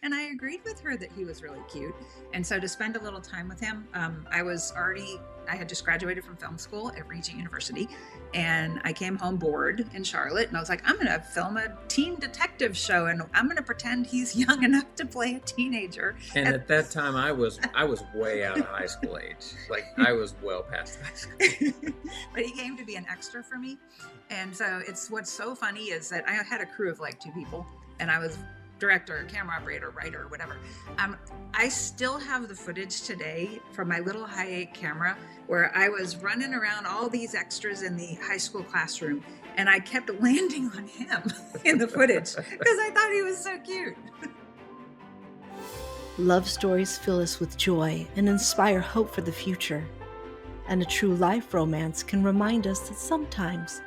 And I agreed with her that he was really cute. And so to spend a little time with him, I had just graduated from film school at Regent University. And I came home bored in Charlotte. And I was like, I'm going to film a teen detective show. And I'm going to pretend he's young enough to play a teenager. And at that time, I was way out of high school age. Like I was well past high school. But he came to be an extra for me. And so what's so funny is that I had a crew of like 2 people, and I was director, camera operator, writer, whatever. I still have the footage today from my little Hi8 camera where I was running around all these extras in the high school classroom, and I kept landing on him in the footage because I thought he was so cute. Love stories fill us with joy and inspire hope for the future. And a true life romance can remind us that sometimes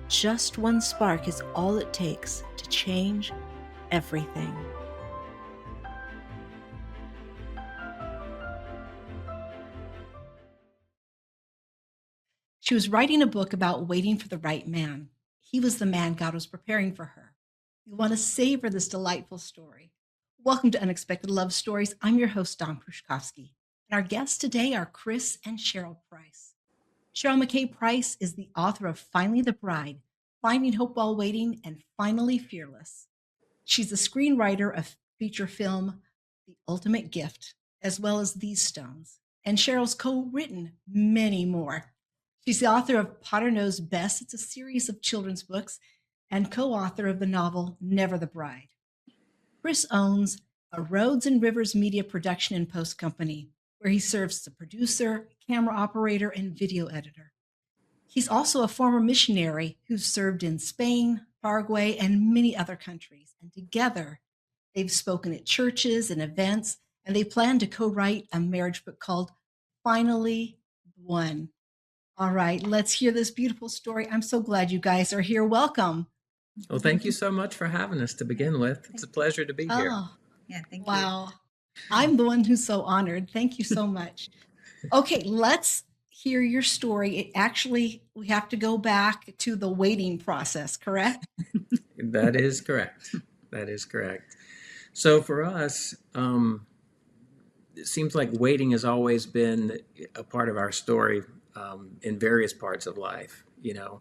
just one spark is all it takes to change everything. She was writing a book about waiting for the right man. He was the man God was preparing for her. We want to savor this delightful story. Welcome to Unexpected Love Stories. I'm your host, Don Prushkovsky. And our guests today are Chris and Cheryl Price. Cheryl McKay Price is the author of Finally the Bride, Finding Hope While Waiting, and Finally Fearless. She's the screenwriter of feature film The Ultimate Gift, as well as These Stones. And Cheryl's co-written many more. She's the author of Potter Knows Best. It's a series of children's books, and co-author of the novel Never the Bride. Chris owns a Roads and Rivers media production and post company, where he serves as a producer, camera operator, and video editor. He's also a former missionary who served in Spain, Paraguay, and many other countries. And together, they've spoken at churches and events, and they plan to co-write a marriage book called Finally One. All right, let's hear this beautiful story. I'm so glad you guys are here. Welcome. Well, thank you so much for having us to begin with. It's a pleasure to be here. Oh, Yeah, thank you. wow. I'm the one who's so honored. Thank you so much. Okay, let's hear your story. We have to go back to the waiting process, correct? That is correct. That is correct. So for us, it seems like waiting has always been a part of our story in various parts of life, you know.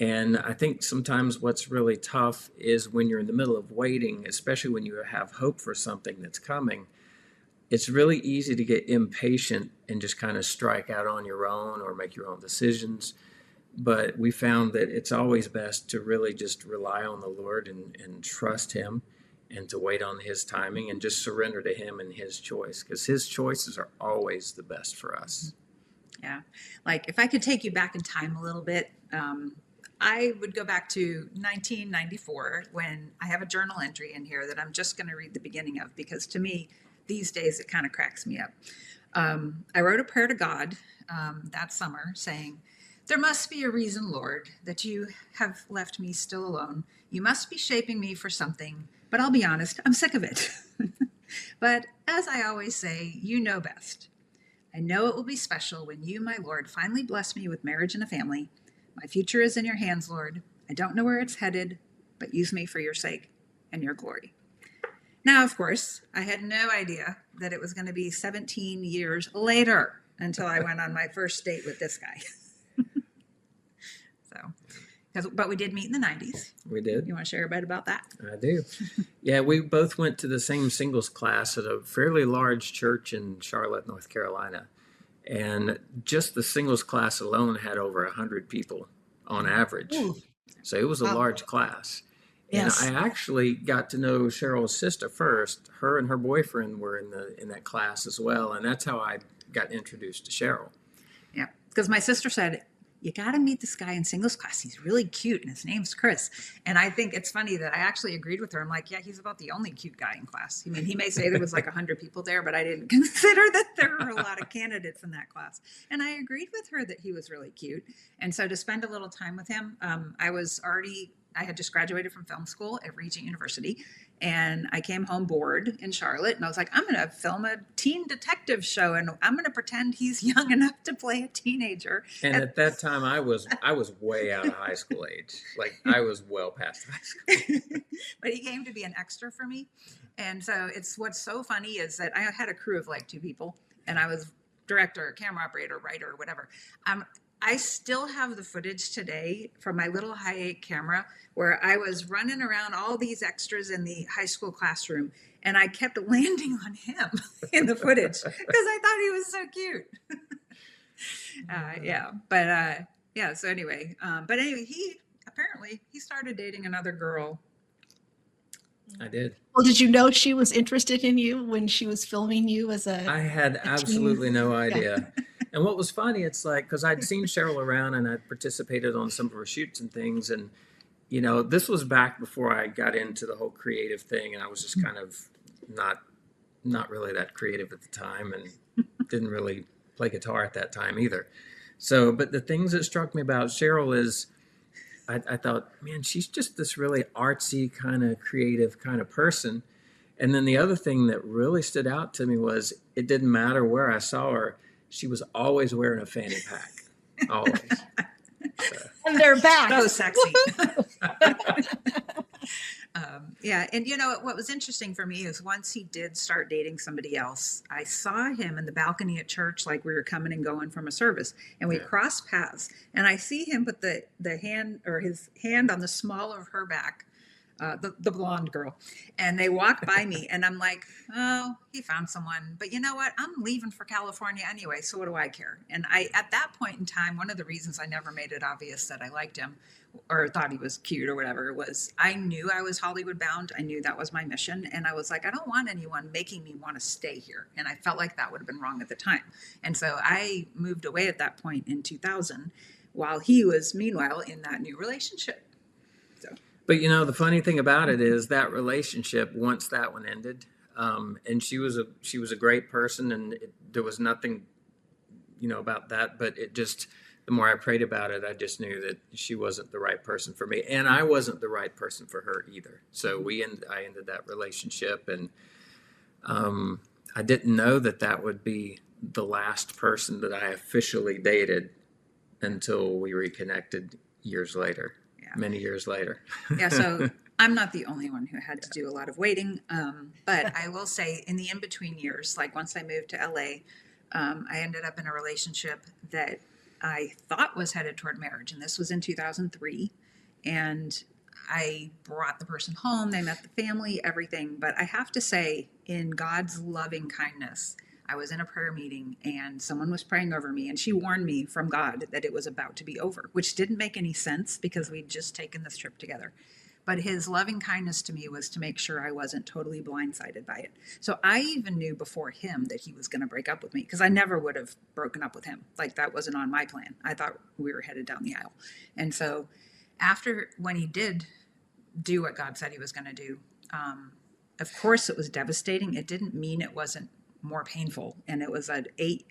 And I think sometimes what's really tough is when you're in the middle of waiting, especially when you have hope for something that's coming, it's really easy to get impatient and just kind of strike out on your own or make your own decisions. But we found that it's always best to really just rely on the Lord and trust Him and to wait on His timing and just surrender to Him and His choice, because His choices are always the best for us. Yeah. Like if I could take you back in time a little bit, I would go back to 1994 when I have a journal entry in here that I'm just going to read the beginning of, because to me, these days, it kind of cracks me up. I wrote a prayer to God that summer saying, "There must be a reason, Lord, that you have left me still alone. You must be shaping me for something, but I'll be honest, I'm sick of it." But as I always say, you know best. I know it will be special when you, my Lord, finally bless me with marriage and a family. My future is in your hands, Lord. I don't know where it's headed, but use me for your sake and your glory. Now, of course, I had no idea that it was going to be 17 years later until I went on my first date with this guy. But we did meet in the 90s. We did. You want to share a bit about that? I do. Yeah, we both went to the same singles class at a fairly large church in Charlotte, North Carolina. And just the singles class alone had over 100 people on average. Ooh. So it was a large class. Yes. And I actually got to know Cheryl's sister first. Her and her boyfriend were in that class as well. And that's how I got introduced to Cheryl. Yeah, because my sister said, you got to meet this guy in singles class. He's really cute, and his name's Chris. And I think it's funny that I actually agreed with her. I'm like, yeah, he's about the only cute guy in class. I mean, he may say there was like 100 people there, but I didn't consider that there were a lot of candidates in that class. And I agreed with her that he was really cute. And so to spend a little time with him, I had just graduated from film school at Regent University. And I came home bored in Charlotte, and I was like, I'm going to film a teen detective show, and I'm going to pretend he's young enough to play a teenager. And at that time, I was way out of high school age. Like I was well past high school. But he came to be an extra for me. And so it's what's so funny is that I had a crew of like 2 people, and I was director, camera operator, writer, whatever. I still have the footage today from my little Hi8 camera where I was running around all these extras in the high school classroom, and I kept landing on him in the footage because I thought he was so cute. Yeah. So anyway, he apparently started dating another girl. I did. Well, did you know she was interested in you when she was filming you as I had teen? absolutely no idea. And what was funny, it's like, because I'd seen Cheryl around and I'd participated on some of her shoots and things. And, you know, this was back before I got into the whole creative thing. And I was just kind of not really that creative at the time and didn't really play guitar at that time either. So, but the things that struck me about Cheryl is I thought, man, she's just this really artsy kind of creative kind of person. And then the other thing that really stood out to me was it didn't matter where I saw her. She was always wearing a fanny pack, always. So. And they're back. So sexy. Yeah. And you know, what was interesting for me is once he did start dating somebody else, I saw him in the balcony at church, like we were coming and going from a service, and we crossed paths, and I see him put the hand or his hand on the small of her back, the blonde girl, and they walk by me, and I'm like, oh, he found someone. But you know what? I'm leaving for California anyway, so what do I care? And at that point in time, one of the reasons I never made it obvious that I liked him or thought he was cute or whatever was I knew I was Hollywood bound. I knew that was my mission. And I was like, I don't want anyone making me want to stay here. And I felt like that would have been wrong at the time. And so I moved away at that point in 2000 while he was meanwhile in that new relationship. So. But you know, the funny thing about it is that relationship, once that one ended, and she was a great person, and there was nothing, you know, about that. But it just, the more I prayed about it, I just knew that she wasn't the right person for me, and I wasn't the right person for her either. So I ended that relationship, and I didn't know that would be the last person that I officially dated until we reconnected years later. Many years later. Yeah, so I'm not the only one who had to do a lot of waiting. But I will say in the in-between years, like once I moved to LA, I ended up in a relationship that I thought was headed toward marriage. And this was in 2003. And I brought the person home. They met the family, everything. But I have to say, in God's loving kindness, I was in a prayer meeting and someone was praying over me, and she warned me from God that it was about to be over, which didn't make any sense because we'd just taken this trip together. But his loving kindness to me was to make sure I wasn't totally blindsided by it. So I even knew before him that he was going to break up with me because I never would have broken up with him. Like that wasn't on my plan. I thought we were headed down the aisle. And so when he did do what God said he was going to do, of course it was devastating. It didn't mean it wasn't more painful. And it was 8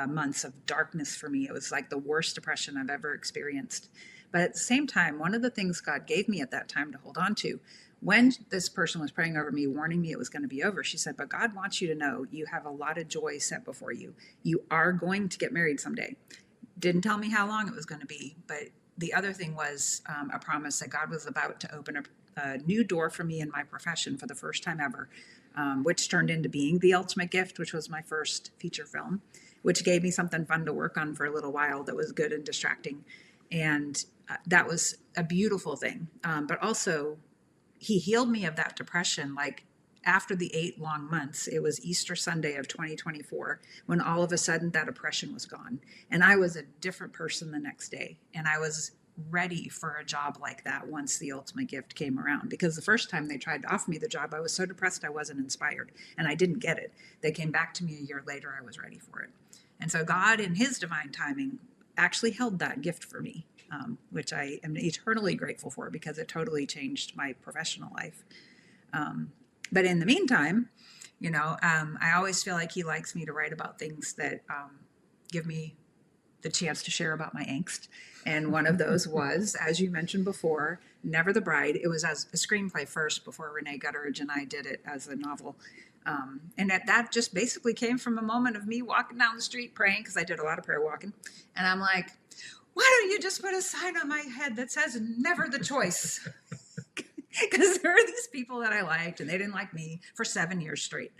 months of darkness for me. It was like the worst depression I've ever experienced. But at the same time, one of the things God gave me at that time to hold on to, when this person was praying over me, warning me it was going to be over, she said, but God wants you to know you have a lot of joy set before you. You are going to get married someday. Didn't tell me how long it was going to be. But the other thing was a promise that God was about to open a new door for me in my profession for the first time ever. Which turned into being The Ultimate Gift, which was my first feature film, which gave me something fun to work on for a little while that was good and distracting. And that was a beautiful thing. But also, he healed me of that depression. Like after the 8 long months, it was Easter Sunday of 2024, when all of a sudden that oppression was gone. And I was a different person the next day. And I was ready for a job like that once The Ultimate Gift came around, because the first time they tried to offer me the job, I was so depressed I wasn't inspired and I didn't get it. They came back to me a year later. I was ready for it. And so God in his divine timing actually held that gift for me, which I am eternally grateful for because it totally changed my professional life. But in the meantime, you know, I always feel like he likes me to write about things that give me the chance to share about my angst. And one of those was, as you mentioned before, Never the Bride. It was as a screenplay first before Renee Gutteridge and I did it as a novel. And that just basically came from a moment of me walking down the street praying, because I did a lot of prayer walking. And I'm like, why don't you just put a sign on my head that says never the choice? Because there are these people that I liked and they didn't like me for 7 years straight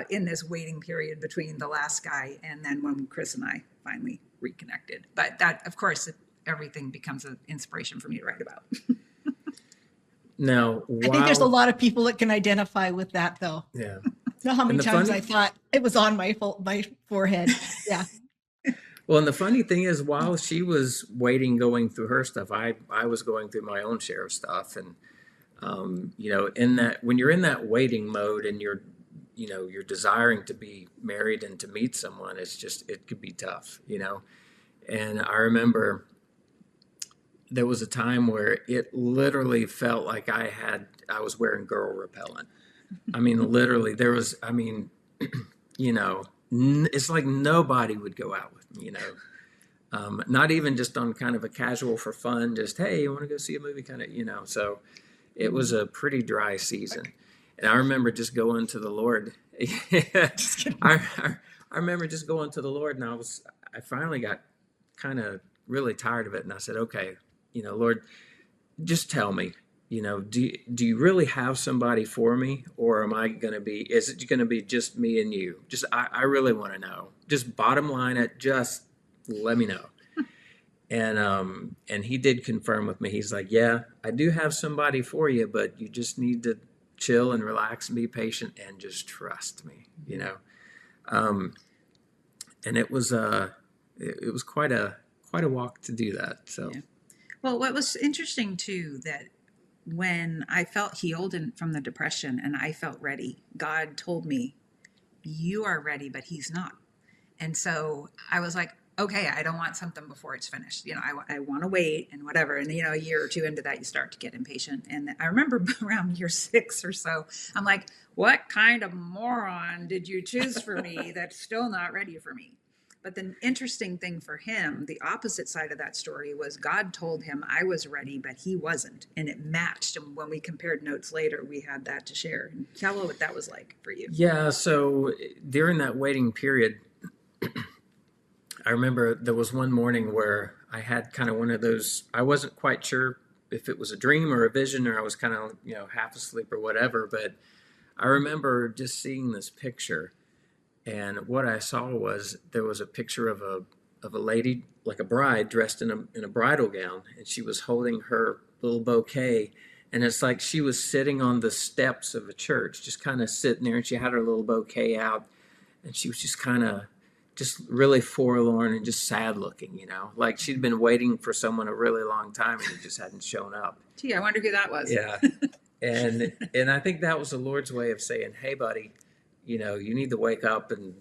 in this waiting period between the last guy and then when Chris and I finally reconnected. But that, of course, everything becomes an inspiration for me to write about. Now, I think there's a lot of people that can identify with that, though. Yeah. Know how many And the times funny- I thought it was on my forehead. Yeah. Well, and the funny thing is, while she was waiting, going through her stuff, I was going through my own share of stuff. And, in that, when you're in that waiting mode and you're desiring to be married and to meet someone, it could be tough, And I remember there was a time where it literally felt like I was wearing girl repellent. I mean, literally it's like nobody would go out with me, not even just on kind of a casual for fun, just, hey, you want to go see a movie kind of, so it was a pretty dry season. And I remember just going to the Lord. I remember just going to the Lord, and I finally got kind of really tired of it. And I said, okay, Lord, just tell me, do you really have somebody for me, or is it going to be just me and you? Just, I really want to know. Just bottom line it, just let me know. And he did confirm with me. He's like, yeah, I do have somebody for you, but you just need to chill and relax and be patient and just trust me, and it was quite a walk to do that. So, Yeah. Well, what was interesting too, that when I felt healed from the depression and I felt ready, God told me, you are ready, but he's not. And so I was like, okay, I don't want something before it's finished. I want to wait and whatever. And, a year or two into that, you start to get impatient. And I remember around year 6 or so, I'm like, what kind of moron did you choose for me that's still not ready for me? But the interesting thing for him, the opposite side of that story, was God told him I was ready, but he wasn't. And it matched. And when we compared notes later, we had that to share. And tell me what that was like for you. Yeah. So during that waiting period, I remember there was one morning where I had kind of one of those, I wasn't quite sure if it was a dream or a vision, or I was kind of, half asleep or whatever. But I remember just seeing this picture. And what I saw was there was a picture of a lady, like a bride, dressed in a bridal gown, and she was holding her little bouquet. And it's like she was sitting on the steps of a church, just kind of sitting there, and she had her little bouquet out, and she was just kind of just really forlorn and just sad looking, like she'd been waiting for someone a really long time and it just hadn't shown up. Gee, I wonder who that was. Yeah. And I think that was the Lord's way of saying, hey, buddy, you need to wake up, and,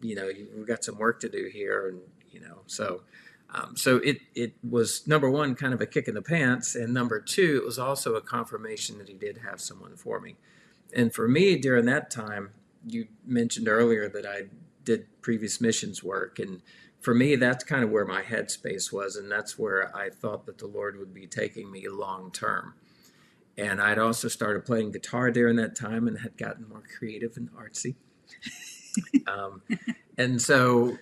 we've got some work to do here. And, so it was, number one, kind of a kick in the pants. And number two, it was also a confirmation that he did have someone for me. And for me, during that time, you mentioned earlier that I did previous missions work. And for me, that's kind of where my headspace was. And that's where I thought that the Lord would be taking me long term. And I'd also started playing guitar during that time and had gotten more creative and artsy. And so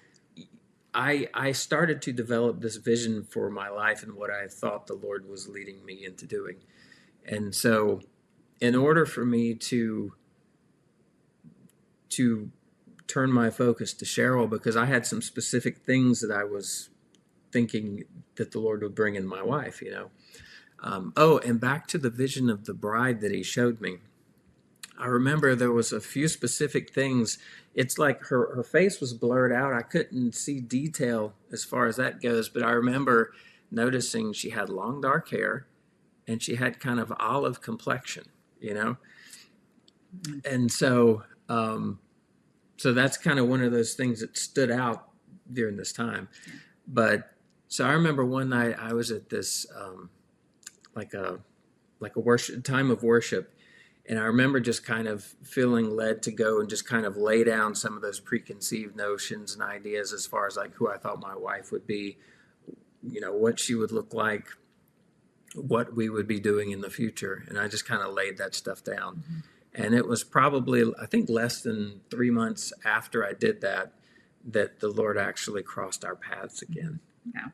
I started to develop this vision for my life and what I thought the Lord was leading me into doing. And so in order for me to turn my focus to Cheryl, because I had some specific things that I was thinking that the Lord would bring in my wife, and back to the vision of the bride that he showed me. I remember there was a few specific things. It's like her face was blurred out. I couldn't see detail as far as that goes, but I remember noticing she had long dark hair and she had kind of olive complexion, And so that's kind of one of those things that stood out during this time. But so I remember one night I was at this like a worship time of worship, And I remember just kind of feeling led to go and just kind of lay down some of those preconceived notions and ideas as far as like who I thought my wife would be, what she would look like, what we would be doing in the future. And I just kind of laid that stuff down. Mm-hmm. And it was probably, I think, less than 3 months after I did that, that the Lord actually crossed our paths again. Yeah.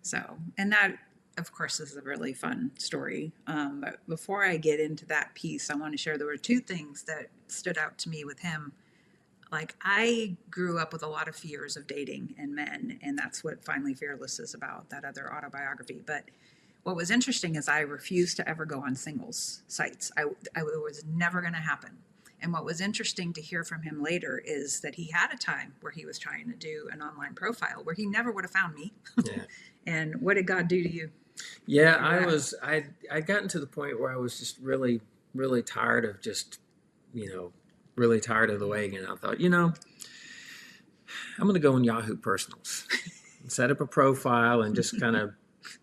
So, and that, of course, is a really fun story. But before I get into that piece, I want to share there were two things that stood out to me with him. Like, I grew up with a lot of fears of dating and men, and that's what Finally Fearless is about, that other autobiography. But what was interesting is I refused to ever go on singles sites. It was never going to happen. And what was interesting to hear from him later is that he had a time where he was trying to do an online profile where he never would have found me. Yeah. And what did God do to you? Yeah, I'd gotten to the point where I was just really, really tired of just, really tired of the waiting. And I thought, I'm going to go on Yahoo Personals, set up a profile and just kind of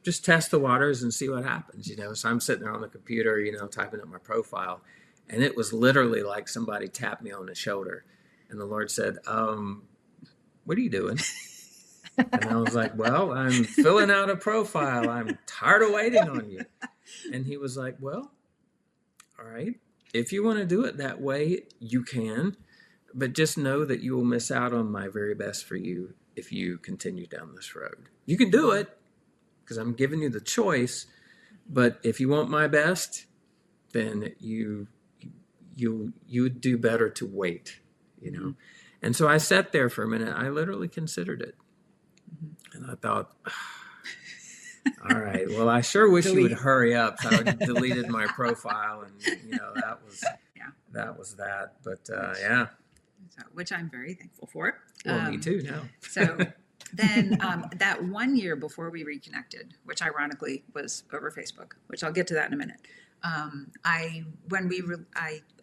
just test the waters and see what happens, So I'm sitting there on the computer, typing up my profile. And it was literally like somebody tapped me on the shoulder. And the Lord said, what are you doing? And I was like, well, I'm filling out a profile. I'm tired of waiting on you. And he was like, well, all right. If you want to do it that way, you can. But just know that you will miss out on my very best for you if you continue down this road. You can do it because I'm giving you the choice. But if you want my best, then you would do better to wait, Mm-hmm. And so I sat there for a minute. I literally considered it. And I thought, all right, well, I sure wish you would hurry up. So I deleted my profile, and that was that. But yeah, So, which I'm very thankful for. Well, me too now. So then that 1 year before we reconnected, which ironically was over Facebook, which I'll get to that in a minute. I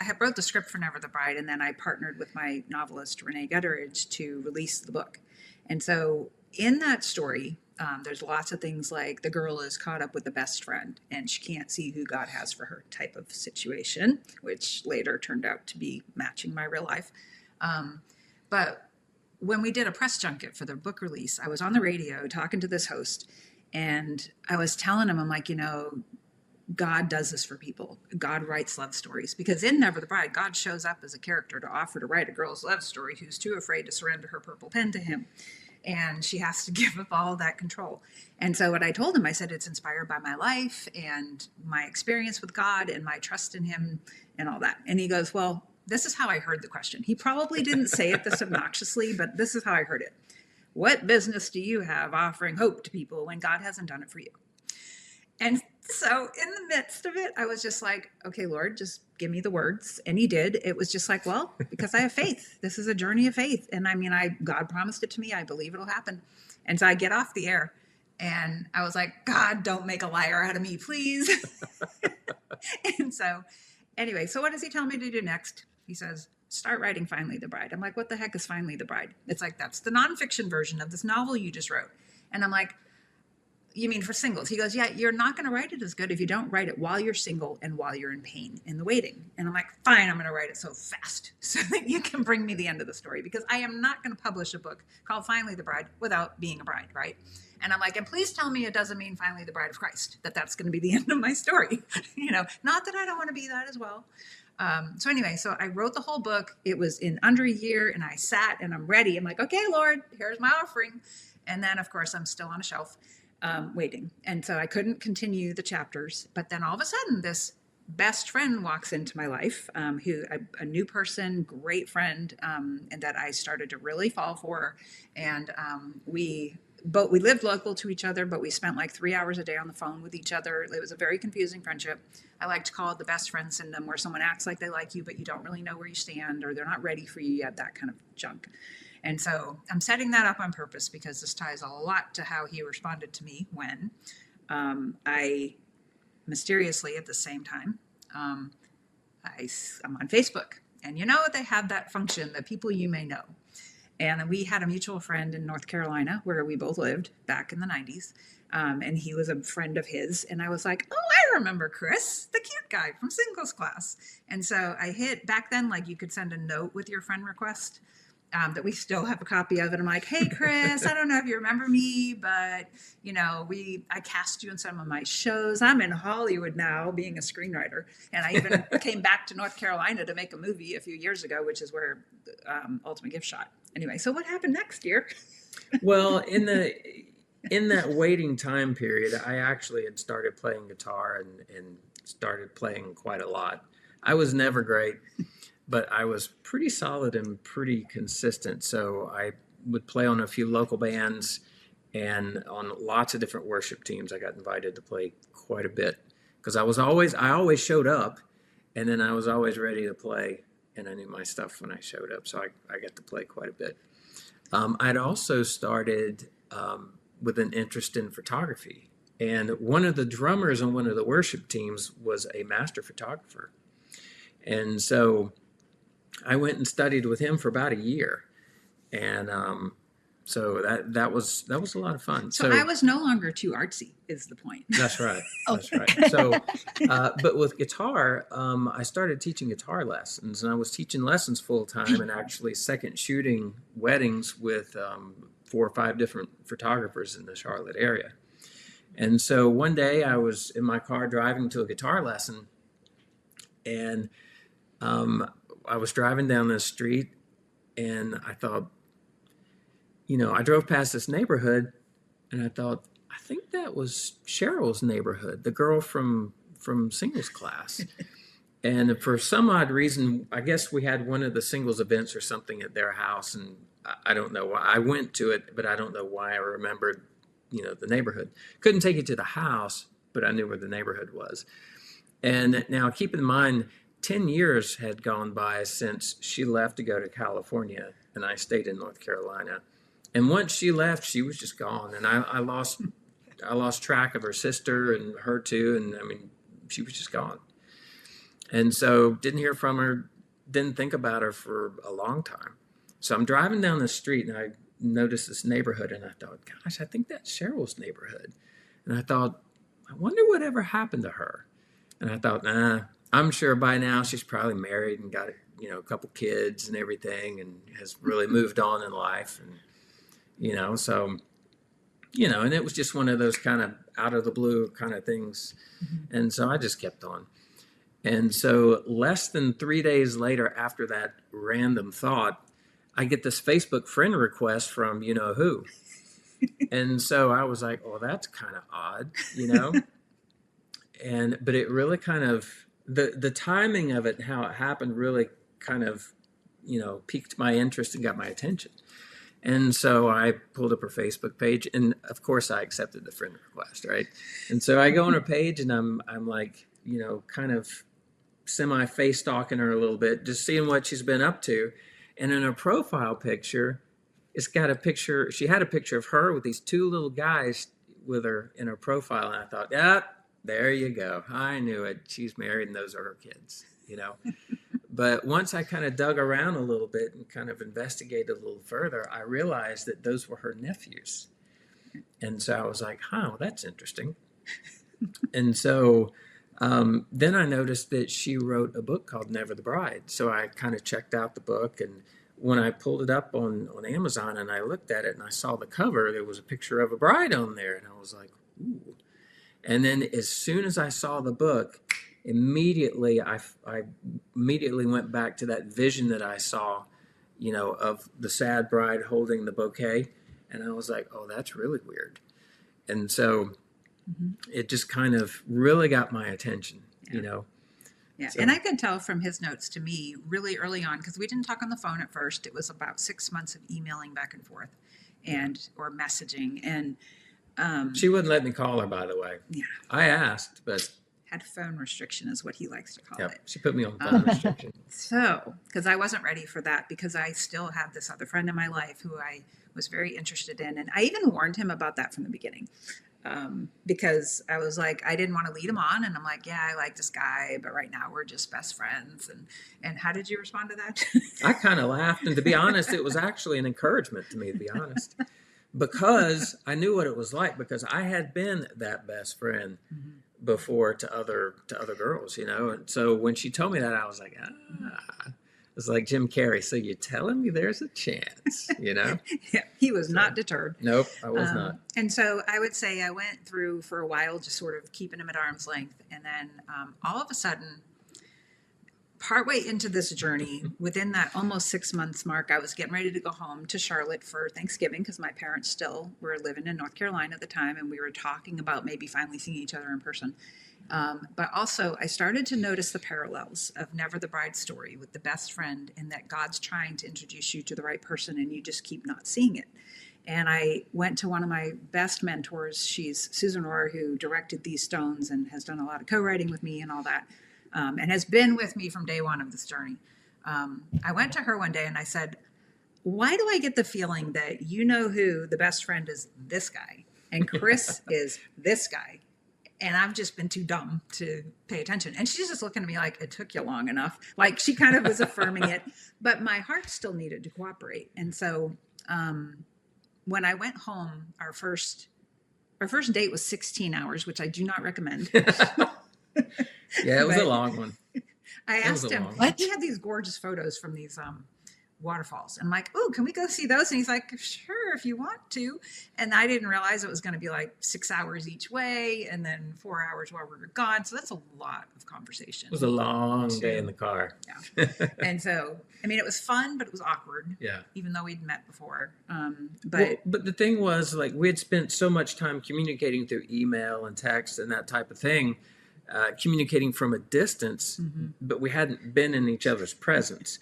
had wrote the script for Never the Bride, and then I partnered with my novelist Renee Gutteridge to release the book. And so in that story, there's lots of things like the girl is caught up with the best friend and she can't see who God has for her type of situation, which later turned out to be matching my real life. But when we did a press junket for the book release, I was on the radio talking to this host, and I was telling him, I'm like, God does this for people. God writes love stories, because in Never the Bride, God shows up as a character to offer to write a girl's love story who's too afraid to surrender her purple pen to him. And she has to give up all that control. And so what I told him, I said, it's inspired by my life and my experience with God and my trust in him and all that. And he goes, well, this is how I heard the question. He probably didn't say it this obnoxiously, but this is how I heard it. What business do you have offering hope to people when God hasn't done it for you? And so in the midst of it, I was just like, okay, Lord, just give me the words. And he did. It was just like, well, because I have faith. This is a journey of faith. And I mean, God promised it to me. I believe it'll happen. And so I get off the air and I was like, God, don't make a liar out of me, please. And so anyway, so what does he tell me to do next? He says, start writing Finally the Bride. I'm like, what the heck is Finally the Bride? It's like, that's the nonfiction version of this novel you just wrote. And I'm like, you mean for singles? He goes, yeah, you're not going to write it as good if you don't write it while you're single and while you're in pain in the waiting. And I'm like, fine, I'm going to write it so fast so that you can bring me the end of the story, because I am not going to publish a book called Finally the Bride without being a bride, right? And I'm like, and please tell me it doesn't mean Finally the Bride of Christ, that's going to be the end of my story. Not that I don't want to be that as well. So anyway, so I wrote the whole book. It was in under a year, and I sat and I'm ready. I'm like, okay, Lord, here's my offering. And then, of course, I'm still on a shelf. Waiting. And so I couldn't continue the chapters. But then all of a sudden, this best friend walks into my life, a new person, great friend, and that I started to really fall for. And we lived local to each other, but we spent like 3 hours a day on the phone with each other. It was a very confusing friendship. I like to call it the best friend syndrome, where someone acts like they like you, but you don't really know where you stand, or they're not ready for you yet, that kind of junk. And so I'm setting that up on purpose, because this ties a lot to how he responded to me when I mysteriously, at the same time, I'm on Facebook. And they have that function, that people you may know. And we had a mutual friend in North Carolina where we both lived back in the 90s. And he was a friend of his. And I was like, oh, I remember Chris, the cute guy from singles class. And so I hit back then, like you could send a note with your friend request. That we still have a copy of it. I'm like, hey, Chris, I don't know if you remember me, but I cast you in some of my shows. I'm in Hollywood now being a screenwriter. And I even came back to North Carolina to make a movie a few years ago, which is where Ultimate Gift shot. Anyway, so what happened next year? Well, in that waiting time period, I actually had started playing guitar and started playing quite a lot. I was never great, but I was pretty solid and pretty consistent. So I would play on a few local bands and on lots of different worship teams. I got invited to play quite a bit because I always showed up, and then I was always ready to play, and I knew my stuff when I showed up. So I got to play quite a bit. I'd also started with an interest in photography, and one of the drummers on one of the worship teams was a master photographer. And so I went and studied with him for about a year, and so that was a lot of fun. So I was no longer too artsy, is the point. That's right. That's right. So, but with guitar, I started teaching guitar lessons, and I was teaching lessons full time, and actually second shooting weddings with 4 or 5 different photographers in the Charlotte area. And so one day I was in my car driving to a guitar lesson, and I was driving down this street, and I thought, I drove past this neighborhood, and I thought, I think that was Cheryl's neighborhood, the girl from singles class. And for some odd reason, I guess we had one of the singles events or something at their house, and I don't know why. I went to it, but I don't know why I remembered, the neighborhood. Couldn't take it to the house, but I knew where the neighborhood was. And now keep in mind, 10 years had gone by since she left to go to California, and I stayed in North Carolina. And once she left, she was just gone, and I lost track of her sister and her too, and she was just gone. And so didn't hear from her, didn't think about her for a long time. So I'm driving down the street, and I noticed this neighborhood, and I thought, gosh, I think that's Cheryl's neighborhood. And I thought, I wonder whatever happened to her. And I thought, I'm sure by now she's probably married and got a couple kids and everything, and has really moved on in life, and and it was just one of those kind of out of the blue kind of things. Mm-hmm. And so I just kept on. And so less than 3 days later, after that random thought, I get this Facebook friend request from who. And so I was like, well, that's kind of odd, but it really kind of, the timing of it and how it happened really kind of, piqued my interest and got my attention. And so I pulled up her Facebook page, and of course I accepted the friend request, right? And so I go on her page, and I'm like, kind of semi face stalking her a little bit, just seeing what she's been up to. And in her profile picture, it's got a picture. She had a picture of her with these 2 little guys with her in her profile, and I thought, there you go. I knew it. She's married, and those are her kids, But once I kind of dug around a little bit and kind of investigated a little further, I realized that those were her nephews. And so I was like, well, that's interesting. And so then I noticed that she wrote a book called Never the Bride. So I kind of checked out the book, and when I pulled it up on Amazon and I looked at it and I saw the cover, there was a picture of a bride on there. And I was like, ooh. And then as soon as I saw the book, immediately I immediately went back to that vision that I saw, of the sad bride holding the bouquet. And I was like, oh, that's really weird. And so it just kind of really got my attention, Yeah, So. And I could tell from his notes to me really early on, because we didn't talk on the phone at first. It was about 6 months of emailing back and forth or messaging. And She wouldn't let me call her, by the way. Yeah. I asked, but had phone restriction is what he likes to call it. She put me on phone restriction. So, because I wasn't ready for that, because I still had this other friend in my life who I was very interested in. And I even warned him about that from the beginning, because I was like, I didn't want to lead him on. And I'm like, yeah, I like this guy, but right now we're just best friends. And how did you respond to that? I kind of laughed. And to be honest, it was actually an encouragement to me, to be honest, because I knew what it was like, because I had been that best friend before to other girls, you know. And so when she told me that, I was like, it's like Jim Carrey. So you're telling me there's a chance, you know? Yeah, he was So, not deterred. nope, I was not. And so I would say I went through for a while, just sort of keeping him at arm's length. And then all of a sudden, partway into this journey, within that almost 6 months mark, I was getting ready to go home to Charlotte for Thanksgiving because my parents still were living in North Carolina at the time, and we were talking about maybe finally seeing each other in person. But also, I started to notice the parallels of Never the Bride story with the best friend, in that God's trying to introduce you to the right person and you just keep not seeing it. And I went to one of my best mentors. She's Susan Rohr, who directed These Stones and has done a lot of co-writing with me and all that. And has been with me from day one of this journey. I went to her one day and I said, why do I get the feeling that you know who the best friend is this guy and Chris is this guy? And I've just been too dumb to pay attention. And she's just looking at me like, it took you long enough. Like she kind of was affirming it, but my heart still needed to cooperate. And so when I went home, our first date was 16 hours, which I do not recommend. Yeah, it was But a long one. I It was asked a him, long one. he had these gorgeous photos from these waterfalls. And I'm like, oh, can we go see those? And he's like, sure, if you want to. And I didn't realize it was going to be like 6 hours each way and then 4 hours while we were gone. So that's a lot of conversation. It was a long day in the car. Yeah. And so, I mean, it was fun, but it was awkward. Yeah. Even though we'd met before. But the thing was, like, we had spent so much time communicating through email and text and that type of thing, communicating from a distance, but we hadn't been in each other's presence.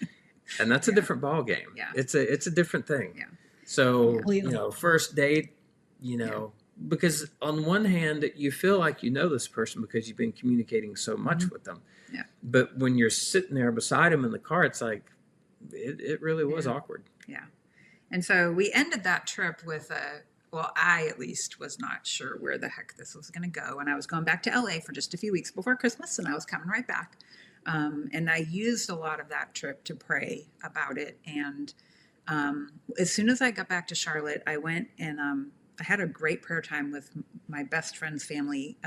And that's a different ball game. Yeah. It's a different thing. Yeah. So, Yeah. you know, first date, you know, because on one hand, you feel like you know this person because you've been communicating so much with them. Yeah. But when you're sitting there beside him in the car, it's like, it really was awkward. Yeah. And so we ended that trip with I at least was not sure where the heck this was going to go. And I was going back to LA for just a few weeks before Christmas, and I was coming right back. And I used a lot of that trip to pray about it. And as soon as I got back to Charlotte, I went and I had a great prayer time with my best friend's family.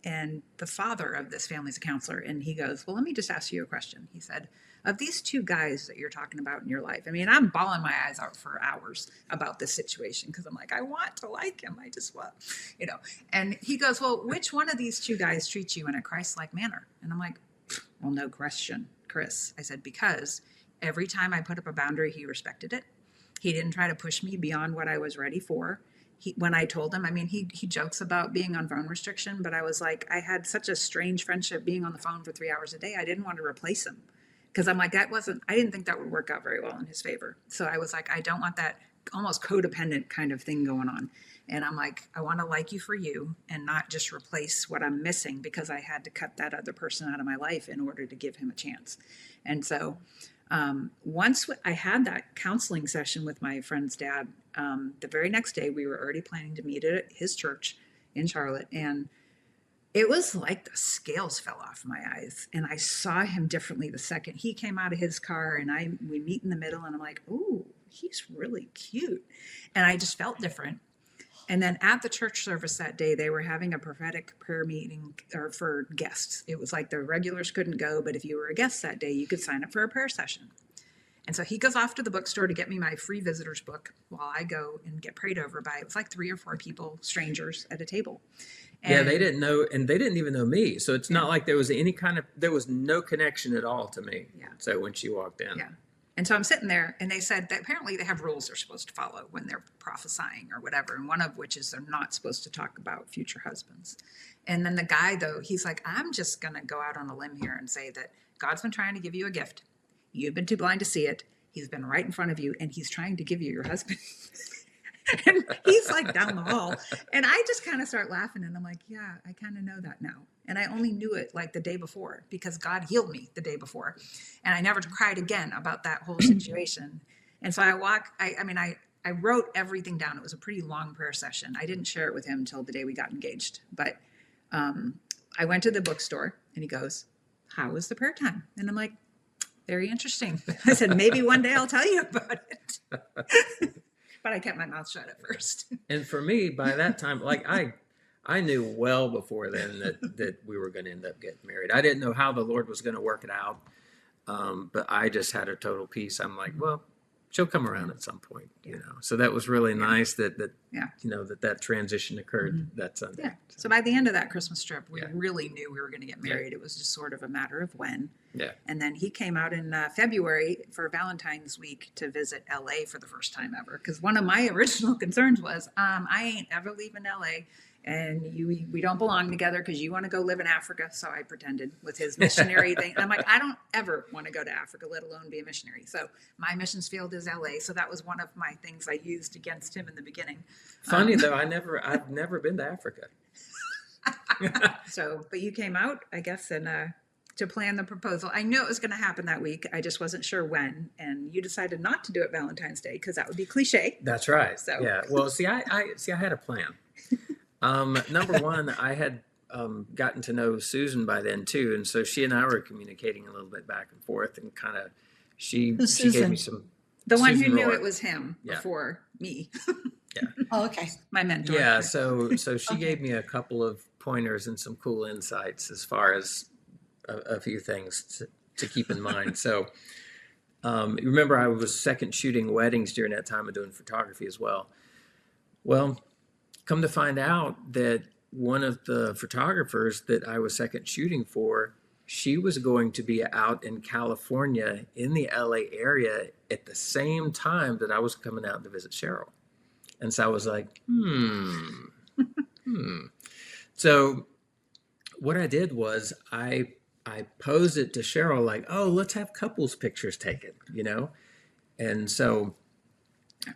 And the father of this family is a counselor. And he goes, well, let me just ask you a question. He said, of these two guys that you're talking about in your life, I mean, I'm bawling my eyes out for hours about this situation because I'm like, I want to like him. I just want, you know. And he goes, well, which one of these two guys treats you in a Christ-like manner? And I'm like, well, no question, Chris. I said, because every time I put up a boundary, he respected it. He didn't try to push me beyond what I was ready for. When I told him, I mean, he jokes about being on phone restriction, but I was like, I had such a strange friendship being on the phone for 3 hours a day. I didn't want to replace him because I'm like, I didn't think that would work out very well in his favor. So I was like, I don't want that almost codependent kind of thing going on. And I'm like, I want to like you for you and not just replace what I'm missing because I had to cut that other person out of my life in order to give him a chance. And so once I had that counseling session with my friend's dad, the very next day we were already planning to meet at his church in Charlotte. And it was like the scales fell off my eyes and I saw him differently the second he came out of his car and we meet in the middle and I'm like, ooh, he's really cute. And I just felt different. And then at the church service that day, they were having a prophetic prayer meeting for guests. It was like the regulars couldn't go, but if you were a guest that day, you could sign up for a prayer session. And so he goes off to the bookstore to get me my free visitor's book while I go and get prayed over by, it was like 3 or 4 people, strangers at a table. And they didn't know, and they didn't even know me. So it's not like there was there was no connection at all to me. Yeah. So when she walked in. Yeah. And so I'm sitting there and they said that apparently they have rules they're supposed to follow when they're prophesying or whatever. And one of which is they're not supposed to talk about future husbands. And then the guy, though, he's like, I'm just going to go out on a limb here and say that God's been trying to give you a gift. You've been too blind to see it. He's been right in front of you and he's trying to give you your husband. And he's like down the hall. And I just kind of start laughing and I'm like, yeah, I kind of know that now. And I only knew it like the day before because God healed me the day before. And I never cried again about that whole situation. And so I wrote everything down. It was a pretty long prayer session. I didn't share it with him until the day we got engaged. But I went to the bookstore and he goes, how was the prayer time? And I'm like, very interesting. I said, maybe one day I'll tell you about it. But I kept my mouth shut at first. And for me, by that time, like I I knew well before then that we were going to end up getting married. I didn't know how the Lord was going to work it out, but I just had a total peace. I'm like, well, she'll come around at some point, you know. So that was really nice that you know that transition occurred that Sunday. Yeah. So by the end of that Christmas trip, we Yeah. really knew we were going to get married. It was just sort of a matter of when. Yeah. And then he came out in February for Valentine's week to visit LA for the first time ever. Because one of my original concerns was, I ain't ever leaving LA, and we don't belong together because you want to go live in Africa. So I pretended with his missionary thing. And I'm like, I don't ever want to go to Africa, let alone be a missionary. So my missions field is LA. So that was one of my things I used against him in the beginning. Funny though, I've never been to Africa. So, but you came out, I guess, and to plan the proposal. I knew it was going to happen that week. I just wasn't sure when. And you decided not to do it Valentine's Day because that would be cliche. That's right. So yeah. Well, see, I had a plan. Number one, I had gotten to know Susan by then too, and so she and I were communicating a little bit back and forth, and kind of she gave me some. The one Susan who knew Roy. it was him before me. Yeah. Oh, okay. My mentor. Yeah. So she gave me a couple of pointers and some cool insights as far as a few things to keep in mind. So remember, I was second shooting weddings during that time and doing photography as well. Well, come to find out that one of the photographers that I was second shooting for, she was going to be out in California in the LA area at the same time that I was coming out to visit Cheryl. And so I was like, So what I did was I posed it to Cheryl like, oh, let's have couples pictures taken, you know? And so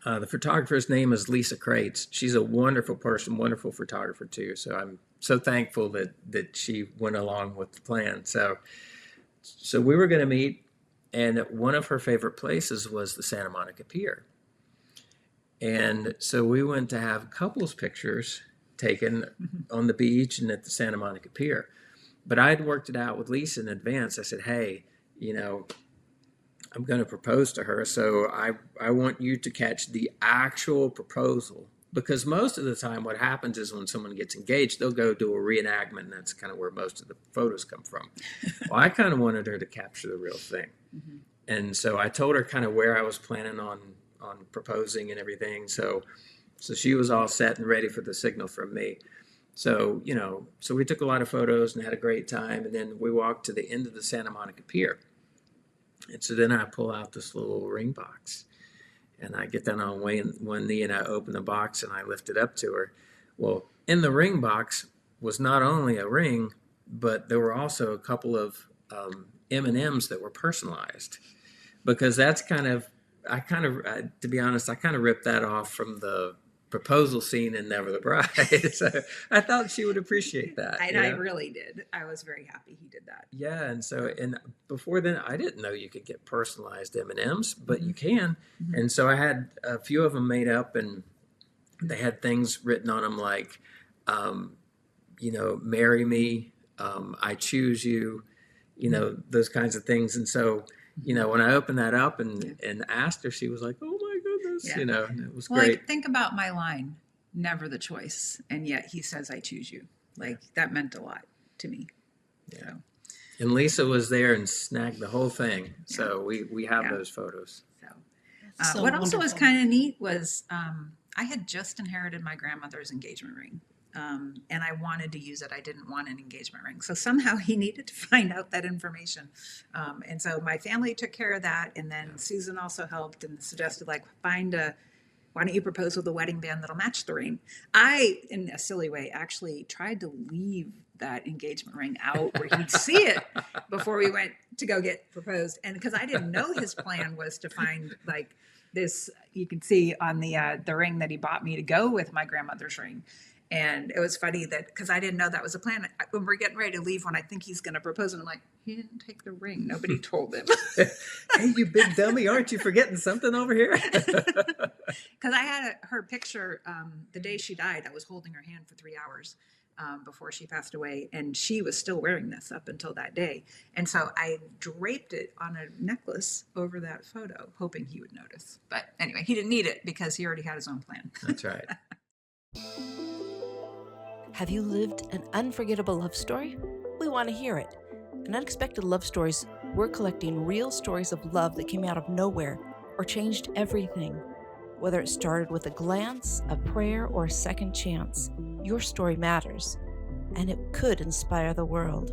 the photographer's name is Lisa Crates. She's a wonderful person, wonderful photographer too. So I'm so thankful that she went along with the plan. So we were going to meet, and one of her favorite places was the Santa Monica Pier. And so we went to have couples pictures taken on the beach and at the Santa Monica Pier. But I'd worked it out with Lisa in advance. I said, hey, you know, I'm going to propose to her, so I want you to catch the actual proposal. Because most of the time what happens is when someone gets engaged, they'll go do a reenactment, and that's kind of where most of the photos come from. Well, I kind of wanted her to capture the real thing. And so I told her kind of where I was planning on proposing and everything. So she was all set and ready for the signal from me. So, you know, so we took a lot of photos and had a great time. And then we walked to the end of the Santa Monica Pier. And so then I pull out this little ring box, and I get down on one knee and I open the box and I lift it up to her. Well, in the ring box was not only a ring, but there were also a couple of M&Ms that were personalized, because that's to be honest, I kind of ripped that off from the proposal scene in Never the Bride. So I thought she would appreciate that. I really did. I was very happy he did that. Yeah, and before then, I didn't know you could get personalized M&Ms, but you can. And so I had a few of them made up, and they had things written on them like, you know, marry me, I choose you, you know, those kinds of things. And so, you know, when I opened that up and asked her, she was like, oh my goodness, you know, it was great. Like, think about my line, never the choice. And yet he says, I choose you. Like, that meant a lot to me. Yeah. So. And Lisa was there and snagged the whole thing. So we have those photos. So, what also was kind of neat was I had just inherited my grandmother's engagement ring. And I wanted to use it. I didn't want an engagement ring. So somehow he needed to find out that information. And so my family took care of that. And then Susan also helped and suggested, like, why don't you propose with a wedding band that'll match the ring? I, in a silly way, actually tried to leave that engagement ring out where he'd see it before we went to go get proposed. And because I didn't know his plan was to find, like, this, you can see on the ring that he bought me to go with my grandmother's ring. And it was funny that, because I didn't know that was a plan. When we're getting ready to leave, when I think he's going to propose, and I'm like, he didn't take the ring. Nobody told him. Hey, you big dummy, aren't you forgetting something over here? Because I had her picture the day she died. I was holding her hand for 3 hours before she passed away. And she was still wearing this up until that day. And so I draped it on a necklace over that photo, hoping he would notice. But anyway, he didn't need it because he already had his own plan. That's right. Have you lived an unforgettable love story? We want to hear it. In Unexpected Love Stories, we're collecting real stories of love that came out of nowhere or changed everything. Whether it started with a glance, a prayer, or a second chance, your story matters, and it could inspire the world.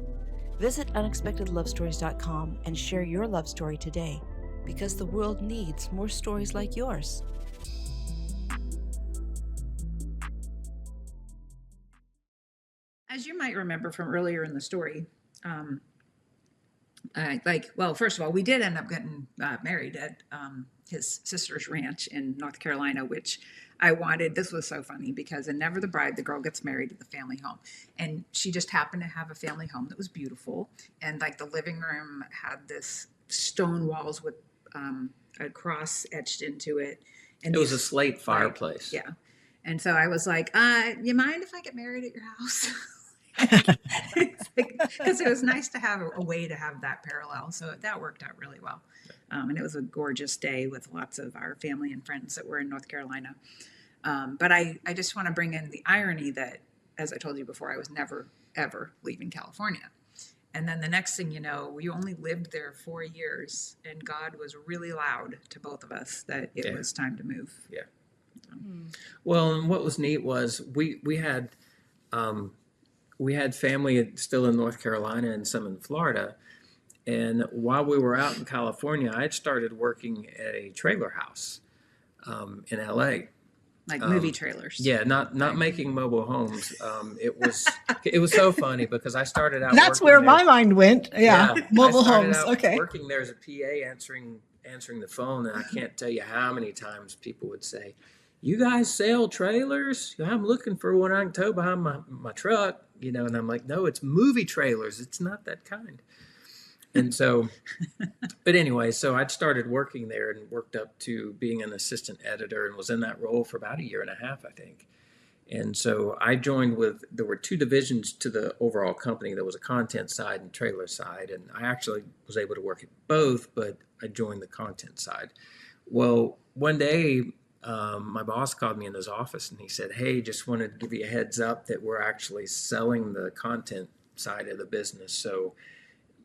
Visit unexpectedlovestories.com and share your love story today, because the world needs more stories like yours. As you might remember from earlier in the story, first of all, we did end up getting married at his sister's ranch in North Carolina, which I wanted. This was so funny because in Never the Bride, the girl gets married at the family home, and she just happened to have a family home that was beautiful, and like the living room had this stone walls with a cross etched into it, and It was a slate fireplace. yeah. And so I was like, you mind if I get married at your house? Because it was nice to have a way to have that parallel. So that worked out really well. And it was a gorgeous day with lots of our family and friends that were in North Carolina. But I just want to bring in the irony that, as I told you before, I was never, ever leaving California. And then the next thing you know, we only lived there 4 years, and God was really loud to both of us that it was time to move. Yeah. Well, and what was neat was we had family still in North Carolina and some in Florida. And while we were out in California, I had started working at a trailer house in LA. Like movie trailers. Yeah, not making mobile homes. It was so funny because I started out. That's where my mind went. Yeah, mobile I started homes. out Okay. working there as a PA, answering the phone, and I can't tell you how many times people would say, "You guys sell trailers? I'm looking for one I can tow behind my truck." And I'm like, "No, it's movie trailers. It's not that kind." And so, but anyway, so I'd started working there and worked up to being an assistant editor and was in that role for about 1.5 years, I think. And so I joined there were two divisions to the overall company. There was a content side and trailer side. And I actually was able to work at both, but I joined the content side. Well, one day, my boss called me in his office and he said, "Hey, just wanted to give you a heads up that we're actually selling the content side of the business. So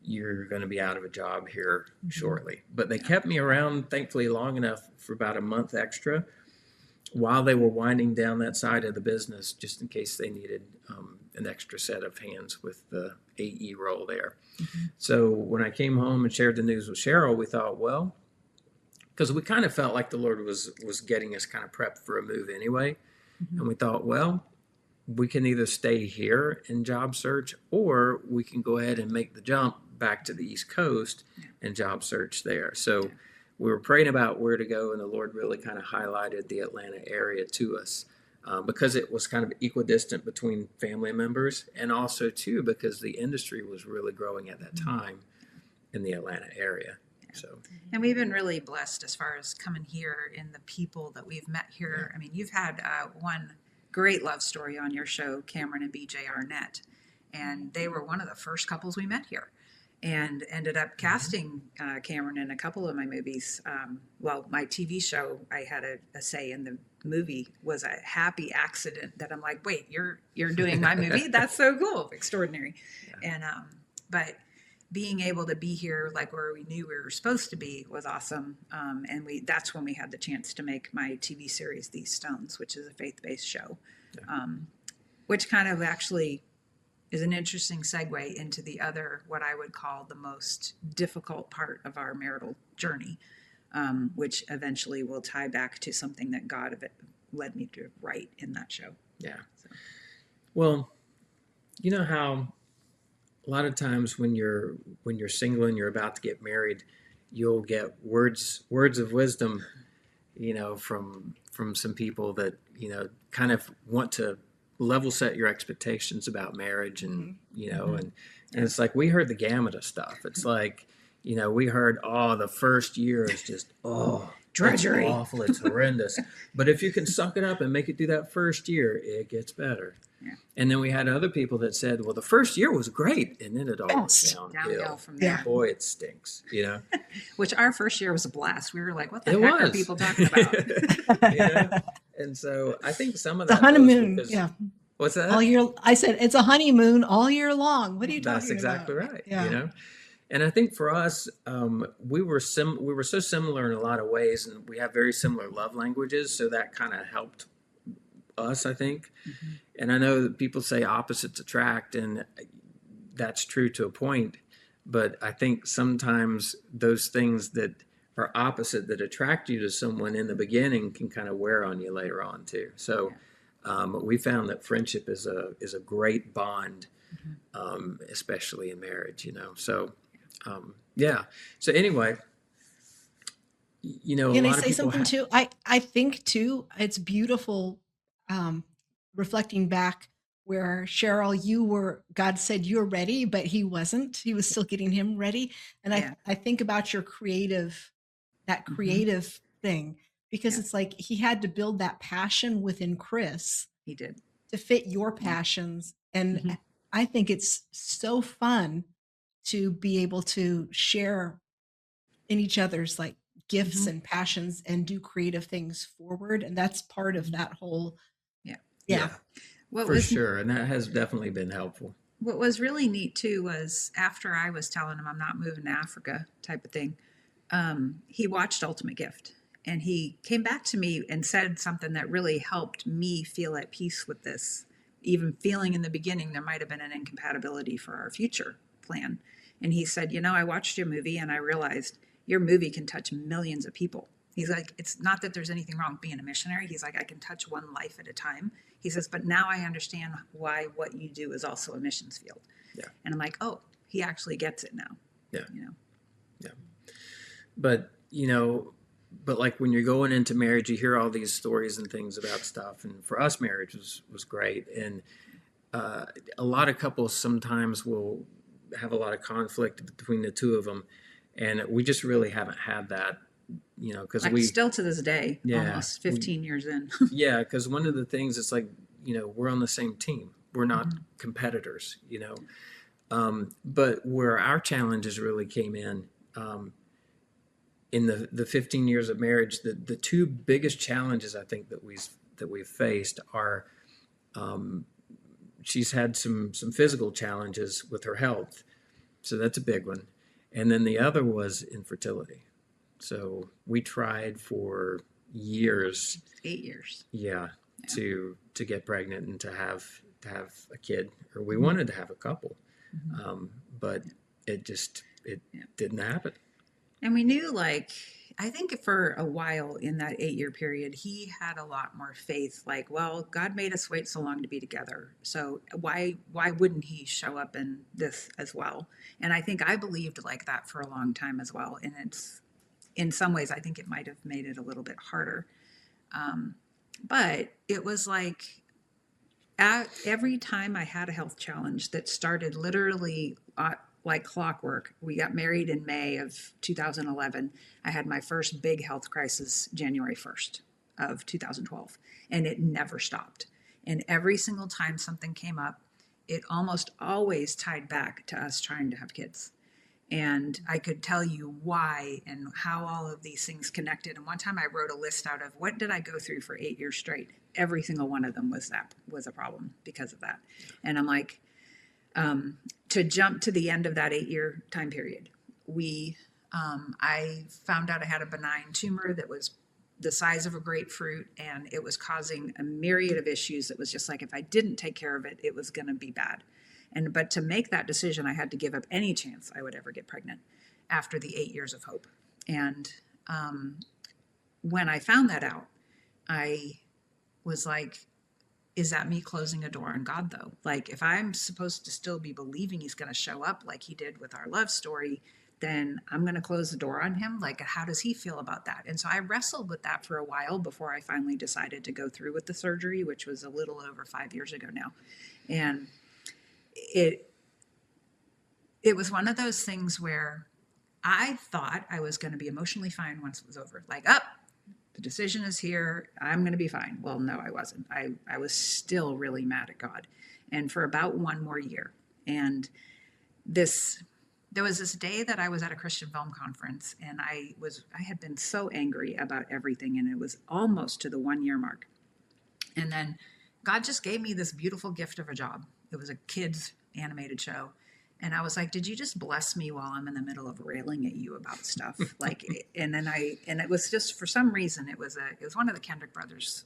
you're going to be out of a job here shortly." But they kept me around, thankfully, long enough for about a month extra while they were winding down that side of the business, just in case they needed an extra set of hands with the AE role there. Mm-hmm. So when I came home and shared the news with Cheryl, we thought, well, because we kind of felt like the Lord was getting us kind of prepped for a move anyway. Mm-hmm. And we thought, well, we can either stay here in job search, or we can go ahead and make the jump back to the East Coast and job search there. So we were praying about where to go, and the Lord really kind of highlighted the Atlanta area to us because it was kind of equidistant between family members, and also too because the industry was really growing at that time in the Atlanta area. So, and we've been really blessed as far as coming here in the people that we've met here. I mean, you've had one great love story on your show, Cameron and BJ Arnett, and they were one of the first couples we met here, and ended up casting Cameron in a couple of my movies. My TV show, I had a say in the movie, was a happy accident that I'm like, wait, you're doing my movie? That's so cool, extraordinary. Yeah. And but being able to be here, like where we knew we were supposed to be, was awesome. And that's when we had the chance to make my TV series, These Stones, which is a faith-based show, which kind of actually is an interesting segue into the other, what I would call the most difficult part of our marital journey, which eventually will tie back to something that God led me to write in that show. Yeah. So. Well, you know how a lot of times when you're single and you're about to get married, you'll get words of wisdom, from some people that, kind of want to level set your expectations about marriage, and, and it's like, we heard the gamut of stuff. It's like, we heard, the first year is just, drudgery. It's awful. It's horrendous. But if you can suck it up and make it through that first year, it gets better. Yeah. And then we had other people that said, well, the first year was great, and then it all went downhill from there. Boy, it stinks, Which our first year was a blast. We were like, what the heck are people talking about? And so I think some of that the honeymoon, What's All that? year, I said, it's a honeymoon all year long. What are you That's talking exactly about? right. You Yeah. know, and I think for us, we were so similar in a lot of ways, and we have very similar love languages, so that kind of helped us, I think. Mm-hmm. And I know that people say opposites attract, and that's true to a point. But I think sometimes those things that are opposite that attract you to someone in the beginning can kind of wear on you later on too. So we found that friendship is a great bond, Mm-hmm. especially in marriage. So yeah. So anyway, a Can I lot of say people something have. too? I think too, it's beautiful, um, reflecting back where Cheryl, God said you're ready, but he wasn't. He was still getting him ready. And Yeah. I think about that Mm-hmm. creative thing, because Yeah. it's like he had to build that passion within Chris He did. to fit your Yeah. passions. And Mm-hmm. I think it's so fun to be able to share in each other's like gifts Mm-hmm. and passions and do creative things forward. And that's part of Mm-hmm. that whole, Yeah. yeah. Yeah, What for was sure, and that has definitely been helpful. what was really neat too was after I was telling him I'm not moving to Africa type of thing, he watched Ultimate Gift and he came back to me and said something that really helped me feel at peace with this. Even feeling in the beginning there might have been an incompatibility for our future plan. And he said, I watched your movie and I realized your movie can touch millions of people. He's like, it's not that there's anything wrong with being a missionary. He's like, I can touch one life at a time. He says, but now I understand why what you do is also a missions field. Yeah, And I'm like, oh, he actually gets it now. yeah, You know, yeah. But but like when you're going into marriage, you hear all these stories and things about stuff. And for us, marriage was great. And a lot of couples sometimes will have a lot of conflict between the two of them, and we just really haven't had that. Because like still to this day, yeah, almost 15 years in. yeah, because one of the things it's like we're on the same team. We're not Mm-hmm. competitors. But where our challenges really came in the 15 years of marriage, the two biggest challenges I think that we've faced are she's had some physical challenges with her health, so that's a big one, and then the other was infertility. So we tried for years, 8 years. yeah, Yeah. to get pregnant and to have a kid, or we Mm-hmm. wanted to have a couple, Mm-hmm. but it Yeah. didn't happen. And we knew, like, I think for a while in that 8 year period, he had a lot more faith. Like, well, God made us wait so long to be together, so why wouldn't He show up in this as well? And I think I believed like that for a long time as well. And it's in some ways, I think it might have made it a little bit harder. But it was like every time I had a health challenge that started literally like clockwork. We got married in May of 2011. I had my first big health crisis January 1st of 2012, and it never stopped. And every single time something came up, it almost always tied back to us trying to have kids. And I could tell you why and how all of these things connected. And one time I wrote a list out of what did I go through for 8 years straight. Every single one of them was a problem because of that. And I'm like, to jump to the end of that 8 year time period, I found out I had a benign tumor that was the size of a grapefruit, and it was causing a myriad of issues. That was just like if I didn't take care of it, it was going to be bad. But to make that decision, I had to give up any chance I would ever get pregnant after the 8 years of hope. And when I found that out, I was like, is that me closing a door on God, though? Like, if I'm supposed to still be believing He's going to show up like He did with our love story, then I'm going to close the door on Him. Like, how does He feel about that? And so I wrestled with that for a while before I finally decided to go through with the surgery, which was a little over 5 years ago now. And it was one of those things where I thought I was going to be emotionally fine once it was over. Like, the decision is here. I'm going to be fine. Well, no, I wasn't. I was still really mad at God. And for about one more year. And there was this day that I was at a Christian film conference, and I had been so angry about everything, and it was almost to the 1 year mark. And then God just gave me this beautiful gift of a job. It was a kids animated show. And I was like, did you just bless me while I'm in the middle of railing at you about stuff? And it was just, for some reason, it was one of the Kendrick brothers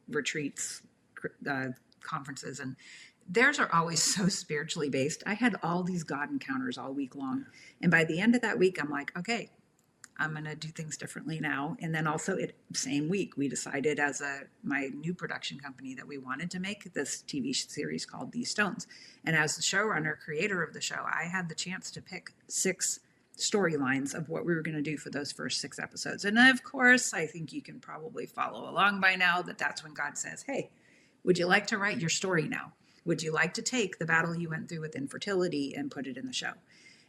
retreats, conferences. And theirs are always so spiritually based. I had all these God encounters all week long. And by the end of that week, I'm like, okay, I'm going to do things differently now. And then also, same week, we decided as my new production company that we wanted to make this TV series called These Stones. And as the showrunner, creator of the show, I had the chance to pick 6 storylines of what we were going to do for those first 6 episodes. And of course, I think you can probably follow along by now that that's when God says, hey, would you like to write your story now? Would you like to take the battle you went through with infertility and put it in the show?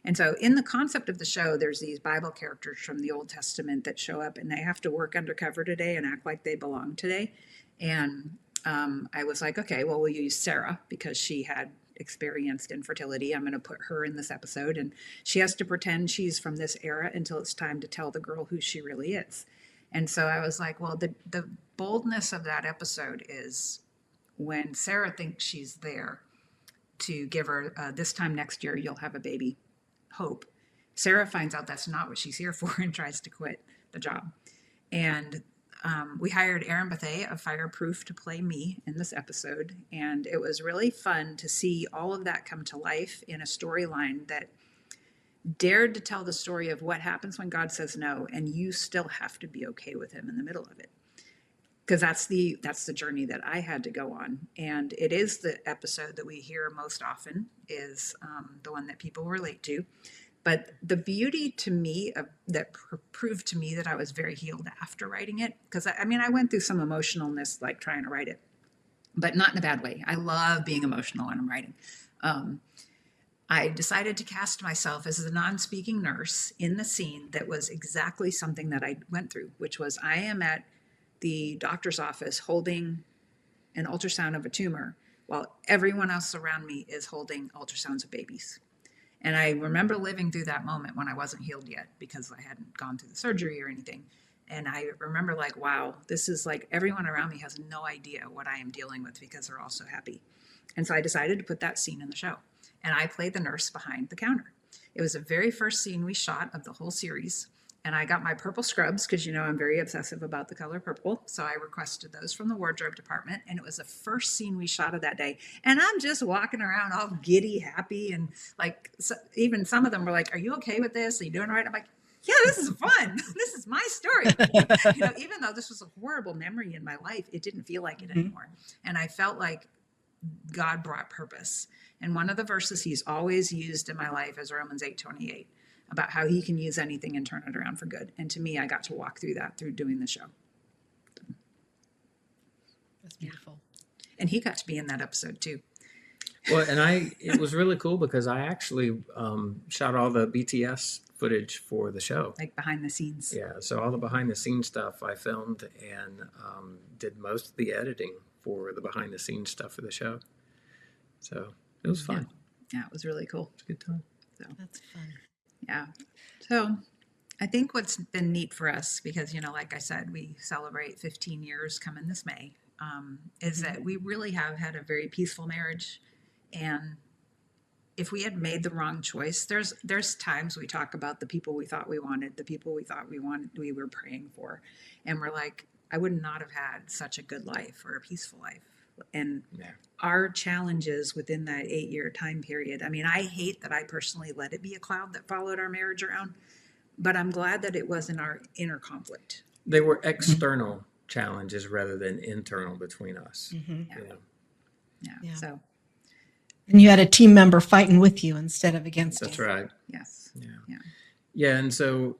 And so in the concept of the show, there's these Bible characters from the Old Testament that show up and they have to work undercover today and act like they belong today. And I was like, okay, well, we'll use Sarah because she had experienced infertility. I'm going to put her in this episode. And she has to pretend she's from this era until it's time to tell the girl who she really is. And so I was like, well, the boldness of that episode is when Sarah thinks she's there to give her, this time next year, you'll have a baby. Hope. Sarah finds out that's not what she's here for and tries to quit the job. And we hired Aaron Bethea of Fireproof to play me in this episode. And it was really fun to see all of that come to life in a storyline that dared to tell the story of what happens when God says no, and you still have to be okay with him in the middle of it. Because that's the journey that I had to go on. And it is the episode that we hear most often is the one that people relate to. But the beauty to me that proved to me that I was very healed after writing it, because I went through some emotionalness like trying to write it, but not in a bad way. I love being emotional when I'm writing. I decided to cast myself as the non-speaking nurse in the scene that was exactly something that I went through, which was I am at the doctor's office holding an ultrasound of a tumor while everyone else around me is holding ultrasounds of babies. And I remember living through that moment when I wasn't healed yet because I hadn't gone through the surgery or anything. And I remember like, wow, this is like everyone around me has no idea what I am dealing with because they're all so happy. And so I decided to put that scene in the show. And I played the nurse behind the counter. It was the very first scene we shot of the whole series. And I got my purple scrubs because, I'm very obsessive about the color purple. So I requested those from the wardrobe department. And it was the first scene we shot of that day. And I'm just walking around all giddy, happy. And even some of them were like, are you okay with this? Are you doing all right? I'm like, yeah, this is fun. This is my story. Even though this was a horrible memory in my life, it didn't feel like it anymore. And I felt like God brought purpose. And one of the verses he's always used in my life is Romans 8:28. About how he can use anything and turn it around for good. And to me, I got to walk through that through doing the show. That's beautiful. And he got to be in that episode too. Well, and it was really cool because I actually shot all the BTS footage for the show. Like behind the scenes. Yeah, so all the behind the scenes stuff I filmed and did most of the editing for the behind the scenes stuff for the show. So it was fun. Yeah, it was really cool. It's a good time. So. That's fun. Yeah. So I think what's been neat for us, because, like I said, we celebrate 15 years coming this May, is that we really have had a very peaceful marriage. And if we had made the wrong choice, there's times we talk about the people we thought we wanted, the people we thought we were praying for. And we're like, I would not have had such a good life or a peaceful life. And our challenges within that 8-year time period. I hate that I personally let it be a cloud that followed our marriage around, but I'm glad that it wasn't our inner conflict. They were external challenges rather than internal between us. Yeah. So. And you had a team member fighting with you instead of against you. That's right. Yes. Yeah. And so,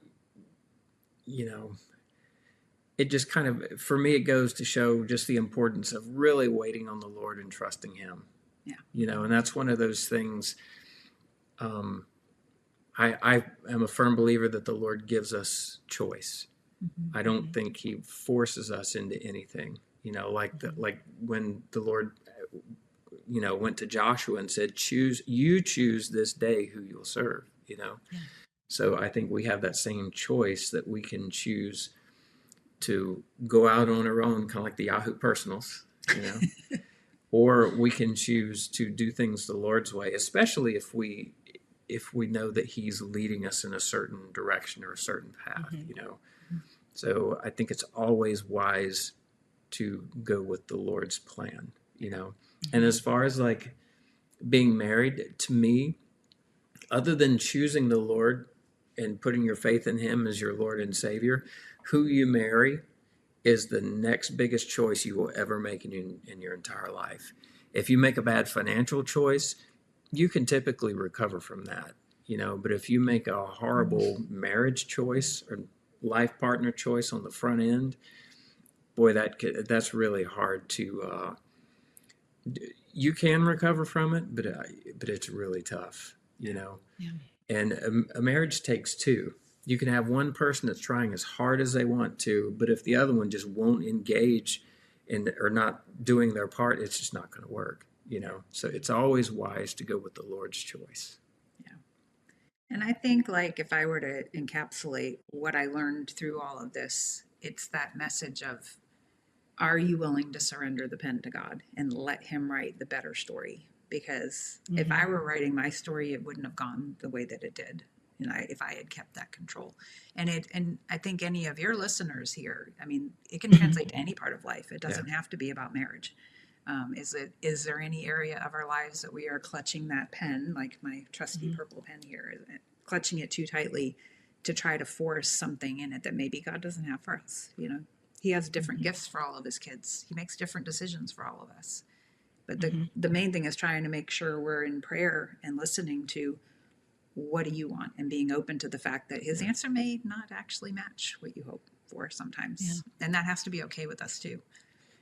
it just kind of, for me, it goes to show just the importance of really waiting on the Lord and trusting him. Yeah. And that's one of those things. I am a firm believer that the Lord gives us choice. I don't think he forces us into anything, like when the Lord, went to Joshua and said, choose this day who you'll serve, Yeah. So I think we have that same choice that we can choose to go out on our own, kind of like the Yahoo personals, you know. Or we can choose to do things the Lord's way, especially if we know that He's leading us in a certain direction or a certain path, you know. So I think it's always wise to go with the Lord's plan, you know. And as far as like being married, to me, other than choosing the Lord and putting your faith in Him as your Lord and Savior, who you marry is the next biggest choice you will ever make in your entire life. If you make a bad financial choice, you can typically recover from that, you know. But if you make a horrible marriage choice or life partner choice on the front end, boy, that's really hard to. You can recover from it, but it's really tough, you know. Yeah. And a marriage takes two. You can have one person that's trying as hard as they want to, but if the other one just won't engage or not doing their part, it's just not going to work, you know. So it's always wise to go with the Lord's choice. Yeah. And I think, like, if I were to encapsulate what I learned through all of this, it's that message of, are you willing to surrender the pen to God and let Him write the better story? Because if I were writing my story, it wouldn't have gone the way that it did. And if I had kept that control. And I think any of your listeners here, I mean, it can translate to any part of life. It doesn't have to be about marriage. Is there any area of our lives that we are clutching that pen, like my trusty purple pen here, clutching it too tightly to try to force something in it that maybe God doesn't have for us? You know, He has different gifts for all of His kids. He makes different decisions for all of us. But the main thing is trying to make sure we're in prayer and listening to, what do you want? And being open to the fact that His answer may not actually match what you hope for sometimes. Yeah. And that has to be okay with us too.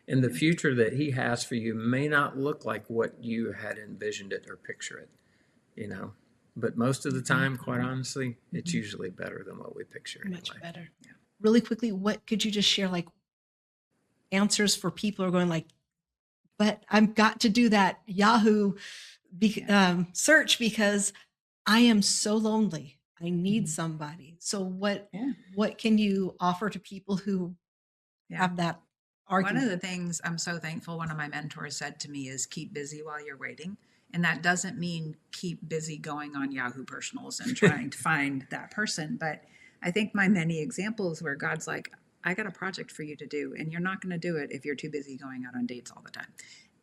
And the future that He has for you may not look like what you had envisioned it or picture it, you know. But most of the time, quite honestly, it's usually better than what we picture. Much anyway. better. Yeah. Really quickly, what could you just share, like, answers for people who are going like, but I've got to do that Yahoo search because I am so lonely. I need somebody. So what can you offer to people who have that argument? One of the things I'm so thankful one of my mentors said to me is, keep busy while you're waiting. And that doesn't mean keep busy going on Yahoo Personals and trying to find that person. But I think my many examples where God's like, I got a project for you to do, and you're not going to do it if you're too busy going out on dates all the time.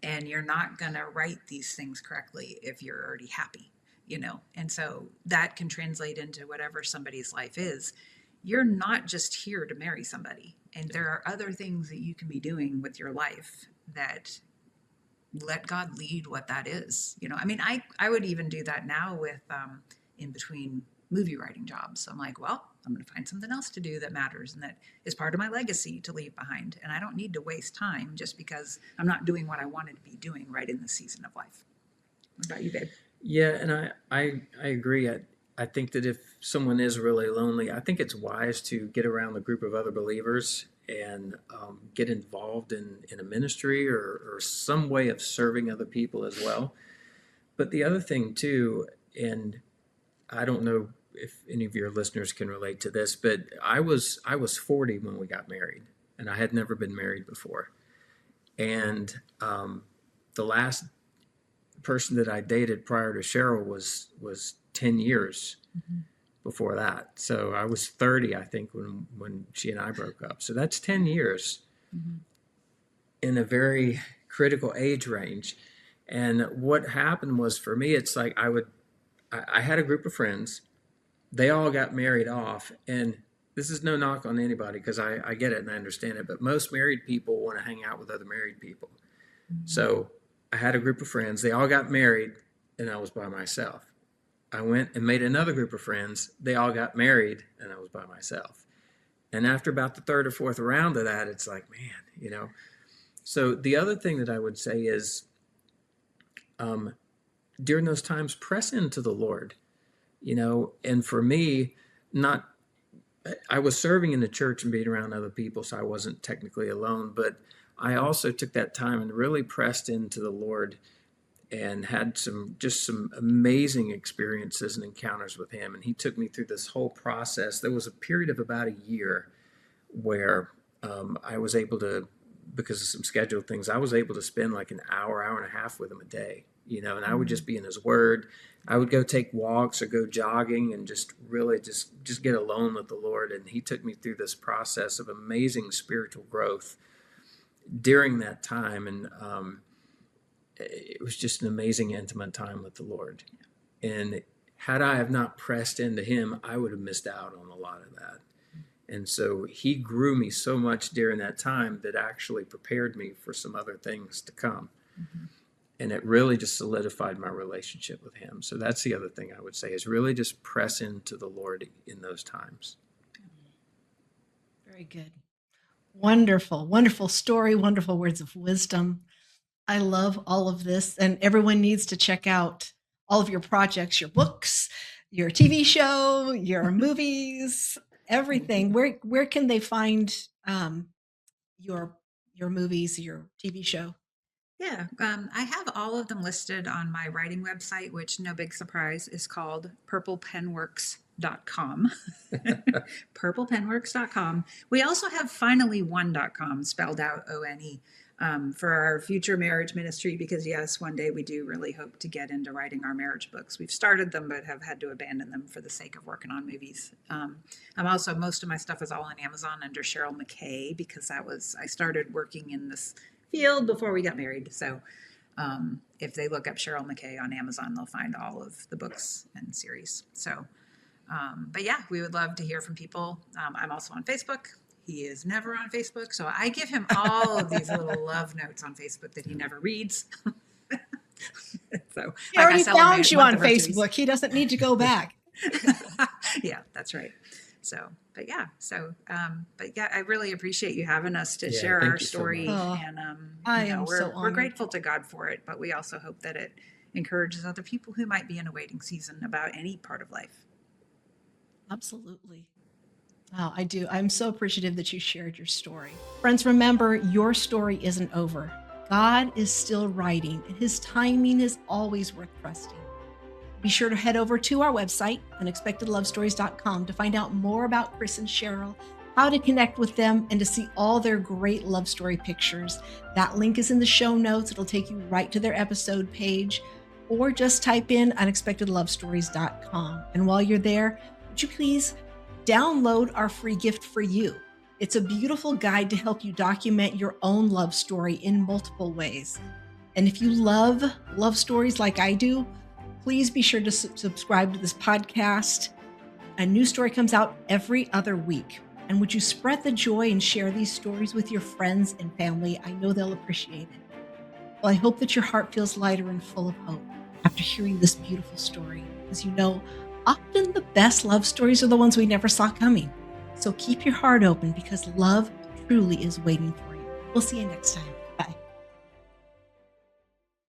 And you're not going to write these things correctly if you're already happy, you know? And so that can translate into whatever somebody's life is. You're not just here to marry somebody. And there are other things that you can be doing with your life that let God lead what that is. You know, I mean, I would even do that now with in between movie writing jobs. I'm like, well, I'm going to find something else to do that matters and that is part of my legacy to leave behind. And I don't need to waste time just because I'm not doing what I wanted to be doing right in the season of life. What about you, babe? Yeah, and I agree. I think that if someone is really lonely, I think it's wise to get around a group of other believers and get involved in a ministry or some way of serving other people as well. But the other thing too, and I don't know if any of your listeners can relate to this, but I was 40 when we got married, and I had never been married before. And the last person that I dated prior to Cheryl was 10 years before that. So I was 30, I think, when she and I broke up. So that's 10 years in a very critical age range. And what happened was, for me, it's like I had a group of friends. They all got married off. And this is no knock on anybody, because I get it and I understand it. But most married people want to hang out with other married people. So I had a group of friends. They all got married, and I was by myself. I went and made another group of friends. They all got married, and I was by myself. And after about the third or fourth round of that, it's like, man, you know. So the other thing that I would say is, during those times, press into the Lord, you know. And for me, I was serving in the church and being around other people, so I wasn't technically alone, but I also took that time and really pressed into the Lord and had some amazing experiences and encounters with Him. And He took me through this whole process. There was a period of about a year where I was able to because of some scheduled things, I was able to spend like an hour, hour and a half with him a day, and I would just be in his word. I would go take walks or go jogging and just really just get alone with the Lord. And he took me through this process of amazing spiritual growth during that time. And it was just an amazing, intimate time with the Lord. And had I have not pressed into him, I would have missed out on a lot of that. And so he grew me so much during that time that actually prepared me for some other things to come. Mm-hmm. And it really just solidified my relationship with him. So that's the other thing I would say, is really just press into the Lord in those times. Very good. Wonderful, wonderful story, wonderful words of wisdom. I love all of this, and everyone needs to check out all of your projects, your books, your TV show, your movies, everything. Where can they find your movies, your TV show? Yeah, I have all of them listed on my writing website, which, no big surprise, is called purplepenworks.com. purplepenworks.com. We also have finally1.com, spelled out O-N-E, for our future marriage ministry, because yes, one day we do really hope to get into writing our marriage books. We've started them, but have had to abandon them for the sake of working on movies. I'm also, most of my stuff is all on Amazon under Cheryl McKay, because I started working in this field before we got married. So if they look up Cheryl McKay on Amazon, they'll find all of the books and series. So, but yeah, we would love to hear from people. I'm also on Facebook. He is never on Facebook, so I give him all of these little love notes on Facebook that he never reads. So he already found you on Facebook. He doesn't need to go back. Yeah, that's right. So, but yeah, I really appreciate you having us to share our story, and we're grateful to God for it. But we also hope that it encourages other people who might be in a waiting season about any part of life. Absolutely. Wow, I do. I'm so appreciative that you shared your story. Friends, remember, your story isn't over. God is still writing, and his timing is always worth trusting. Be sure to head over to our website, unexpectedlovestories.com, to find out more about Chris and Cheryl, how to connect with them, and to see all their great love story pictures. That link is in the show notes. It'll take you right to their episode page, or just type in unexpectedlovestories.com. And while you're there, would you please download our free gift for you? It's a beautiful guide to help you document your own love story in multiple ways. And if you love love stories like I do, please be sure to subscribe to this podcast. A new story comes out every other week. And would you spread the joy and share these stories with your friends and family? I know they'll appreciate it. Well, I hope that your heart feels lighter and full of hope after hearing this beautiful story. As you know, often the best love stories are the ones we never saw coming. So keep your heart open, because love truly is waiting for you. We'll see you next time.